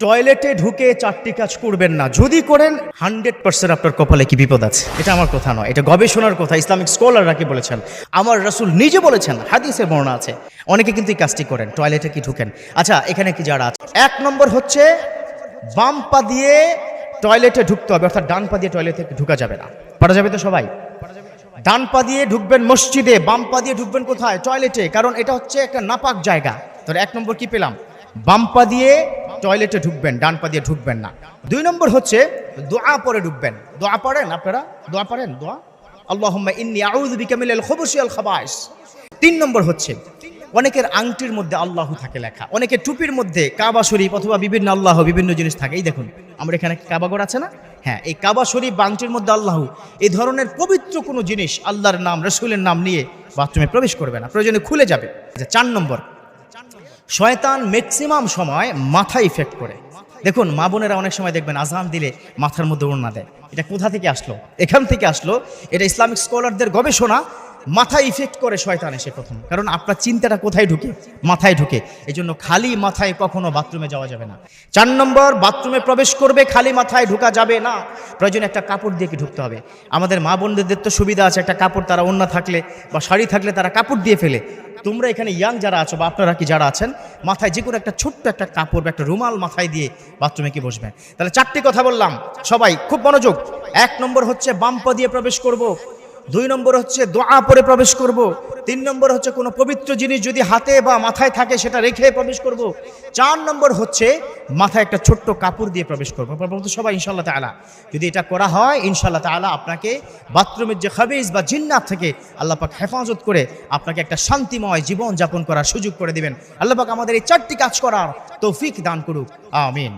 টয়লেটে ঢুকে চারটি কাজ করবেন না, যদি করেন 100% আপনার কপালে কি বিপদ আছে। এটা আমার কথা নয়, এটা গবেষণার কথা, ইসলামিক স্কলাররা কি বলেছেন, আমার রাসূল নিজে বলেছেন, হাদিসে বর্ণনা আছে। অনেকে কিন্তু এই কাজটি করেন, টয়লেটে কি ঢুকেন। আচ্ছা, এখানে কি যারা আছে, 1 নম্বর হচ্ছে বাম পা দিয়ে টয়লেটে ঢুকতে হবে, অর্থাৎ ডান পা দিয়ে টয়লেটে ঢুকা যাবে না। পারা যাবে তো সবাই? ডান পা দিয়ে ঢুকবেন মসজিদে, বাম পা দিয়ে ঢুকবেন কোথায়? টয়লেটে, কারণ এটা হচ্ছে একটা নাপাক জায়গা। তো 1 নম্বর কি পেলাম? বাম পা দিয়ে টয়লেটে ঢুকবেন, ডান পা দিয়ে ঢুকবেন না। 2 নম্বর হচ্ছে দোয়া পরে ঢুকবেন। দোয়া পড়েন আপনারা? দোয়া পড়েন? দোয়া আল্লাহুম্মা ইন্নী আউযু বিকা মিনাল খুবুসি ওয়াল খাবাইস। 3 নম্বর হচ্ছে অনেকের আংটির মধ্যে আল্লাহু থাকে লেখা, অনেকের টুপির মধ্যে কাবা শরীফ অথবা বিভিন্ন আল্লাহ বিভিন্ন জিনিস থাকে। এই দেখুন, আমরা এখানে কাবা ঘর আছে না? হ্যাঁ, এই কাবা শরীফ বা আংটির মধ্যে আল্লাহু, এই ধরনের পবিত্র কোনো জিনিস আল্লাহর নাম রাসূলের নাম নিয়ে বাথরুমে প্রবেশ করবে না, প্রয়োজনে খুলে যাবে। 4 নম্বর, শয়তান ম্যাক্সিমাম সময় মাথা ইফেক্ট করে। দেখুন, মা বোনেরা অনেক সময় দেখবেন আজান দিলে মাথার মধ্যে ওড়না দেয়। এটা কোথা থেকে আসলো? এখান থেকে আসলো। এটা ইসলামিক স্কলারদের গবেষণা। মাথায় ইফেক্ট করে শয়তান এসে প্রথম, কারণ আপনার চিন্তাটা কোথায় ঢুকে? মাথায় ঢুকে। এই জন্য খালি মাথায় কখনো বাথরুমে যাওয়া যাবে না। 4 নম্বর, বাথরুমে প্রবেশ করবে খালি মাথায় ঢুকা যাবে না, প্রয়োজনে একটা কাপড় দিয়ে কি ঢুকতে হবে। আমাদের মা বোনদের তো সুবিধা আছে, একটা কাপড়, তারা ওড়না থাকলে বা শাড়ি থাকলে তারা কাপড় দিয়ে ফেলে। তোমরা এখানে ইয়াং যারা আছো বা আপনারা কি যারা আছেন, মাথায় যে কোনো একটা ছোট্ট একটা কাপড় বা একটা রুমাল মাথায় দিয়ে বাথরুমে কি বসবেন। তাহলে 4টি কথা বললাম, সবাই খুব মনোযোগ। 1 নম্বর হচ্ছে বাম পা দিয়ে প্রবেশ করব। 2 নম্বর হচ্ছে দোয়া পরে প্রবেশ করব। 3 নম্বর হচ্ছে কোনো পবিত্র জিনিস যদি হাতে বা মাথায় থাকে সেটা রেখে প্রবেশ করব। 4 নম্বর হচ্ছে মাথায় একটা ছোট্ট কাপড় দিয়ে প্রবেশ করবো। সবাই ইনশাআল্লাহ তাআলা যদি এটা করা হয়, ইনশাআল্লাহ তাআলা আপনাকে বাথরুমের যে খাবিজ বা জিন্নাত থেকে আল্লাহ পাক হেফাজত করে আপনাকে একটা শান্তিময় জীবন যাপন করার সুযোগ করে দিবেন। আল্লাহ পাক আমাদের এই 4টি কাজ করার তৌফিক দান করুক, আমিন।